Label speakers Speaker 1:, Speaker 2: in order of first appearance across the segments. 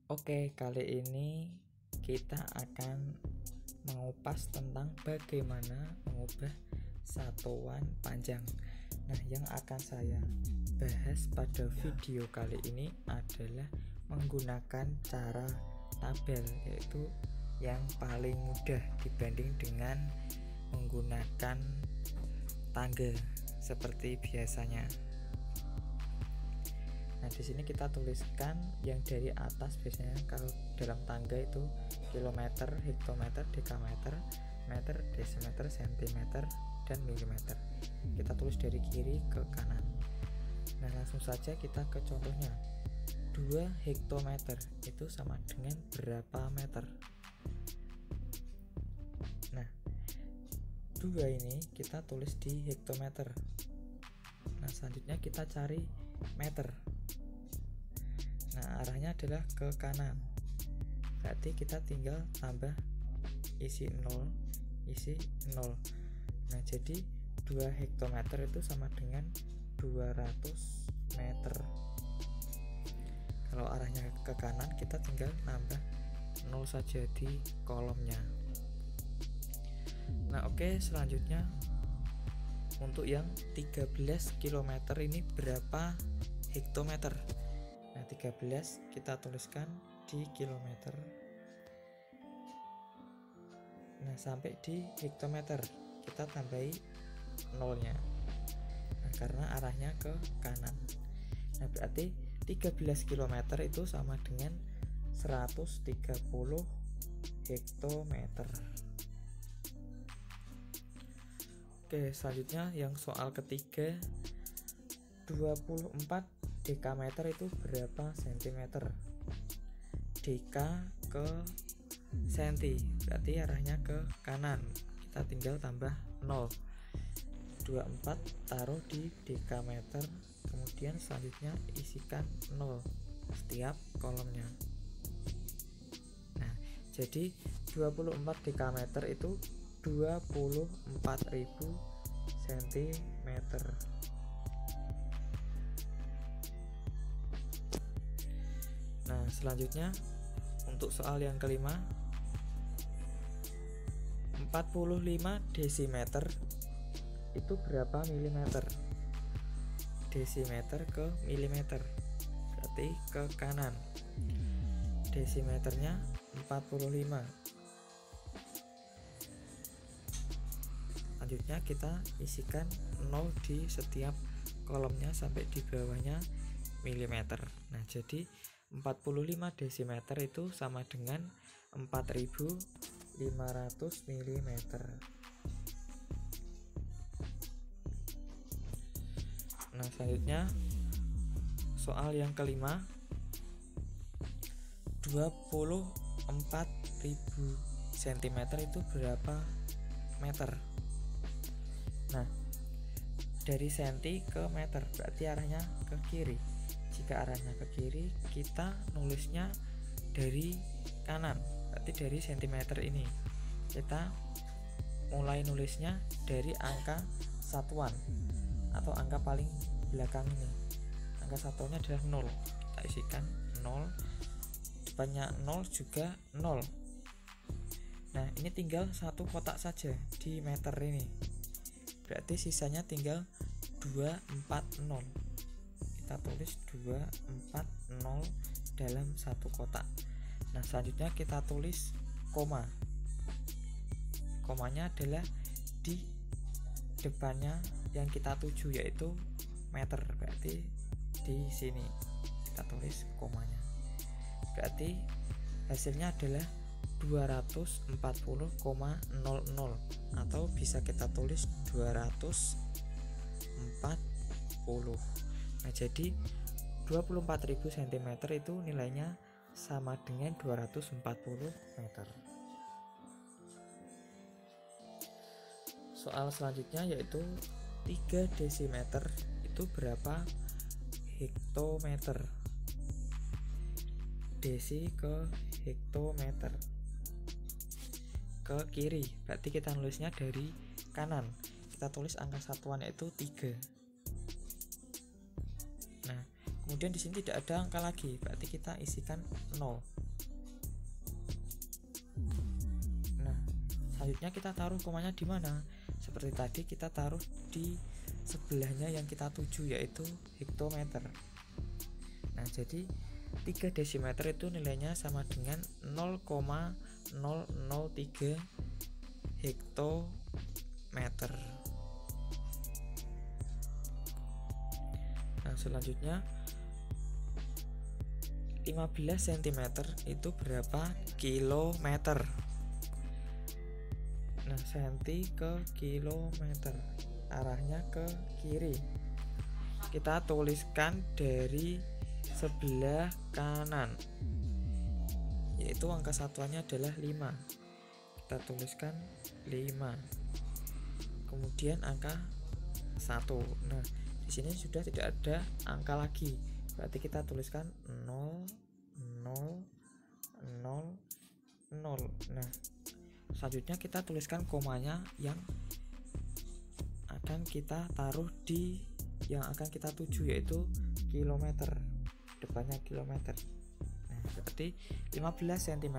Speaker 1: Oke, kali ini kita akan mengupas tentang bagaimana mengubah satuan panjang. Nah, yang akan saya bahas pada video kali ini adalah menggunakan cara tabel, yaitu yang paling mudah dibanding dengan menggunakan tangga seperti biasanya. Nah, di sini kita tuliskan yang dari atas, biasanya kalau dalam tangga itu kilometer, hektometer, dekameter, meter, desimeter, sentimeter, dan milimeter. Kita tulis dari kiri ke kanan. Nah, langsung saja kita ke contohnya. 2 hektometer itu sama dengan berapa meter? Nah, 2 ini kita tulis di hektometer. Nah, selanjutnya kita cari meter. Nah, arahnya adalah ke kanan. Berarti kita tinggal tambah isi 0, isi 0. Nah, jadi 2 hektometer itu sama dengan 200 meter. Kalau arahnya ke kanan, kita tinggal nambah 0 saja di kolomnya. Nah, oke, selanjutnya untuk yang 13 km ini berapa hektometer? Nah, 13 kita tuliskan di kilometer. Nah, sampai di hektometer kita tambahi nolnya. Nah, karena arahnya ke kanan. Nah, berarti 13 km itu sama dengan 130 hektometer. Oke, selanjutnya yang soal ketiga, 24 dekameter itu berapa sentimeter? Deka ke senti, berarti arahnya ke kanan. Kita tinggal tambah 0. 24 taruh di dekameter, kemudian selanjutnya isikan 0 setiap kolomnya. Nah, jadi 24 dekameter itu 24.000 cm. Nah, selanjutnya untuk soal yang kelima, 45 desimeter itu berapa milimeter? Desimeter ke milimeter, berarti ke kanan. Desimeternya 45. Selanjutnya kita isikan 0 di setiap kolomnya sampai di bawahnya milimeter. Nah, jadi 45 desimeter itu sama dengan 4500 mm. Nah, selanjutnya soal yang kelima, 24.000 cm itu berapa meter? Nah, dari senti ke meter, berarti arahnya ke kiri. Jika arahnya ke kiri, kita nulisnya dari kanan, berarti dari sentimeter ini. Kita mulai nulisnya dari angka satuan atau angka paling belakang ini. Angka satuannya adalah 0. Kita isikan 0. Depannya 0 juga 0. Nah, ini tinggal satu kotak saja di meter ini. Berarti sisanya tinggal 240. Kita tulis 240 dalam satu kotak. Nah, selanjutnya kita tulis koma. Komanya adalah di depannya yang kita tuju, yaitu meter. Berarti di sini kita tulis komanya. Berarti hasilnya adalah 240,00 atau bisa kita tulis 240. Nah, jadi 24.000 cm itu nilainya sama dengan 240 meter. Soal selanjutnya yaitu 3 desimeter itu berapa hektometer? Desi ke hektometer, ke kiri, berarti kita nulisnya dari kanan. Kita tulis angka satuan yaitu 3. Nah, Kemudian di sini tidak ada angka lagi, berarti kita isikan 0. Nah, selanjutnya kita taruh komanya di mana? Seperti tadi kita taruh di sebelahnya yang kita tuju, yaitu hektometer. Nah, jadi 3 desimeter itu nilainya sama dengan 0,003 hektometer. Nah, selanjutnya 15 cm itu berapa kilometer? Nah, senti ke kilometer, arahnya ke kiri. Kita tuliskan dari sebelah kanan, yaitu angka satuannya adalah 5. Kita tuliskan 5. Kemudian angka 1. Nah, di sini sudah tidak ada angka lagi, berarti kita tuliskan 0, 0, 0, 0. Nah, selanjutnya kita tuliskan komanya yang akan kita taruh di yang akan kita tuju, yaitu kilometer, depannya kilometer. Nah, berarti 15 cm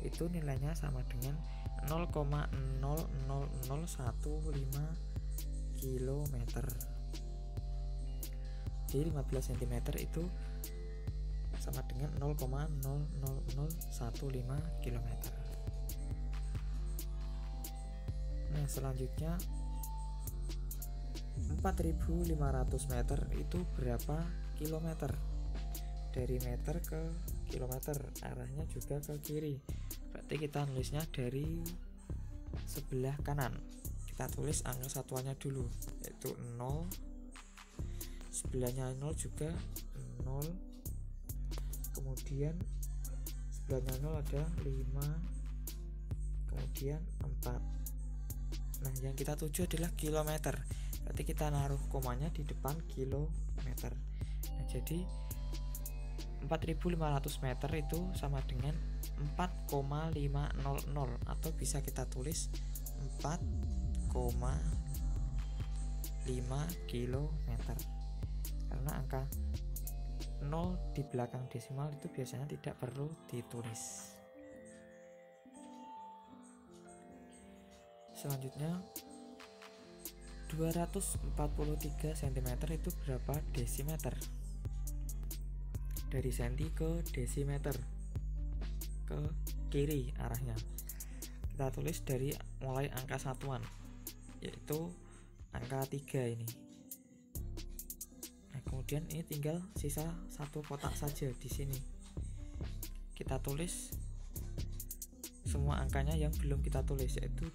Speaker 1: itu nilainya sama dengan 0,00015 kilometer. Jadi 15 cm itu sama dengan 0,00015 km. Nah, selanjutnya 4.500 meter itu berapa kilometer? Dari meter ke kilometer, arahnya juga ke kiri. Berarti kita nulisnya dari sebelah kanan. Kita tulis angka satuannya dulu, yaitu 0. Sebelahnya 0 juga 0. Kemudian sebelahnya 0 ada 5. Kemudian 4. Nah, yang kita tuju adalah kilometer. Berarti kita naruh komanya di depan kilometer. Nah, jadi 4.500 meter itu sama dengan 4,500, atau bisa kita tulis 4,5 kilometer. Karena angka 0 di belakang desimal itu biasanya tidak perlu ditulis. Selanjutnya 243 cm itu berapa desimeter? Dari senti ke desimeter, ke kiri arahnya. Kita tulis dari mulai angka satuan, yaitu angka 3 ini. Nah, kemudian ini tinggal sisa satu kotak saja di sini. Kita tulis semua angkanya yang belum kita tulis, yaitu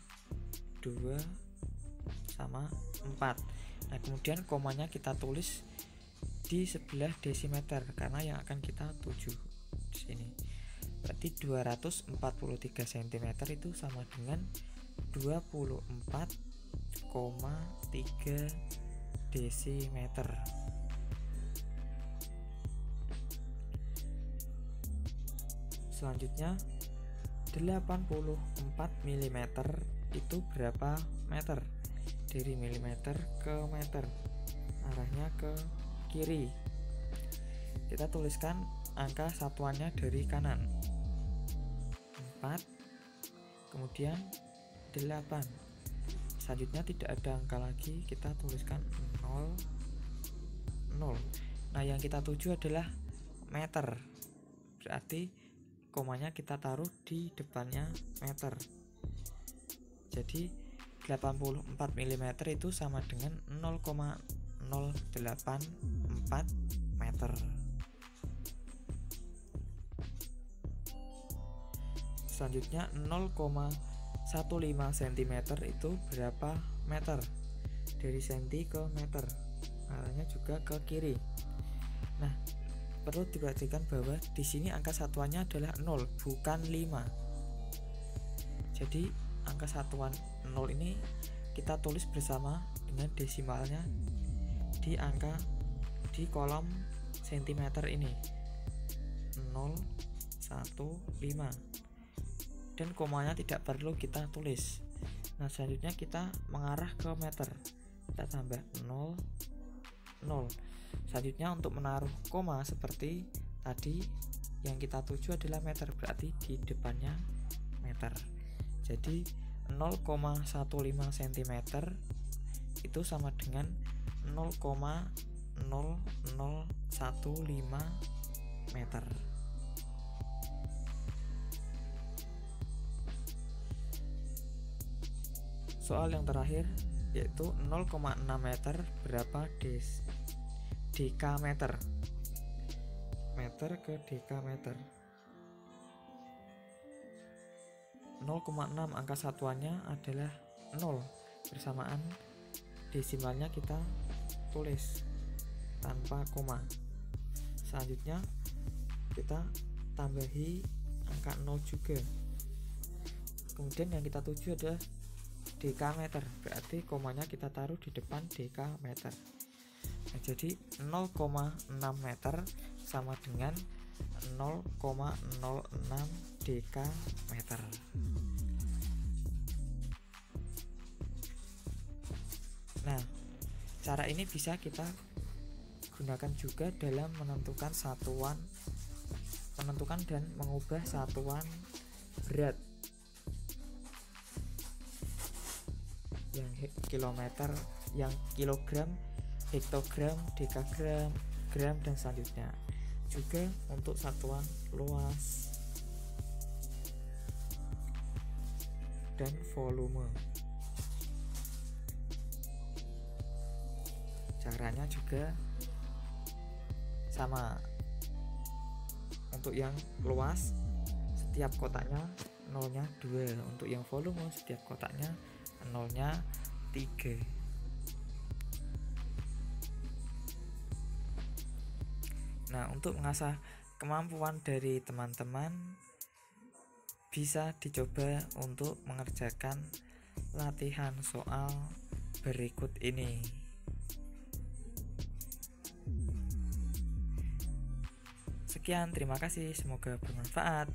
Speaker 1: 2 sama 4. Nah, kemudian komanya kita tulis di sebelah desimeter karena yang akan kita tuju di sini. Berarti 243 cm itu sama dengan 24,3 desimeter. Selanjutnya 84 mm itu berapa meter? Dari milimeter ke meter, arahnya ke kiri. Kita tuliskan angka satuannya dari kanan, 4, kemudian 8. Selanjutnya tidak ada angka lagi, kita tuliskan 0, 0. Nah, yang kita tuju adalah meter, berarti komanya kita taruh di depannya meter. Jadi 84 mm itu sama dengan 0,084 meter. Selanjutnya 0,15 cm itu berapa meter? Dari senti ke meter, arahnya juga ke kiri. Nah, perlu diperhatikan bahwa di sini angka satuannya adalah 0, bukan 5. Jadi angka satuan 0 ini kita tulis bersama dengan desimalnya di kolom sentimeter ini, 015, dan komanya tidak perlu kita tulis. Nah, selanjutnya kita mengarah ke meter, kita tambah 0, 0. Selanjutnya untuk menaruh koma seperti tadi, yang kita tuju adalah meter, berarti di depannya meter. Jadi 0,15 cm itu sama dengan 0,0015 meter. Soal yang terakhir yaitu 0,6 meter berapa dekameter. Meter ke dekameter. 0,6 angka satuannya adalah 0, bersamaan desimalnya kita tulis tanpa koma. Selanjutnya kita tambahi angka 0 juga. Kemudian yang kita tuju adalah dekameter, berarti komanya kita taruh di depan dekameter. Nah, jadi 0,6 meter sama dengan 0,06 dekameter. Nah, cara ini bisa kita gunakan juga dalam menentukan dan mengubah satuan berat yang kilometer, yang kilogram, hektogram, dekagram, gram, dan selanjutnya. Juga untuk satuan luas dan volume. Caranya juga sama. Untuk yang luas, setiap kotaknya nolnya 2. Untuk yang volume, setiap kotaknya nolnya 3. Nah, untuk mengasah kemampuan dari teman-teman, bisa dicoba untuk mengerjakan latihan soal berikut ini. Sekian, terima kasih, semoga bermanfaat.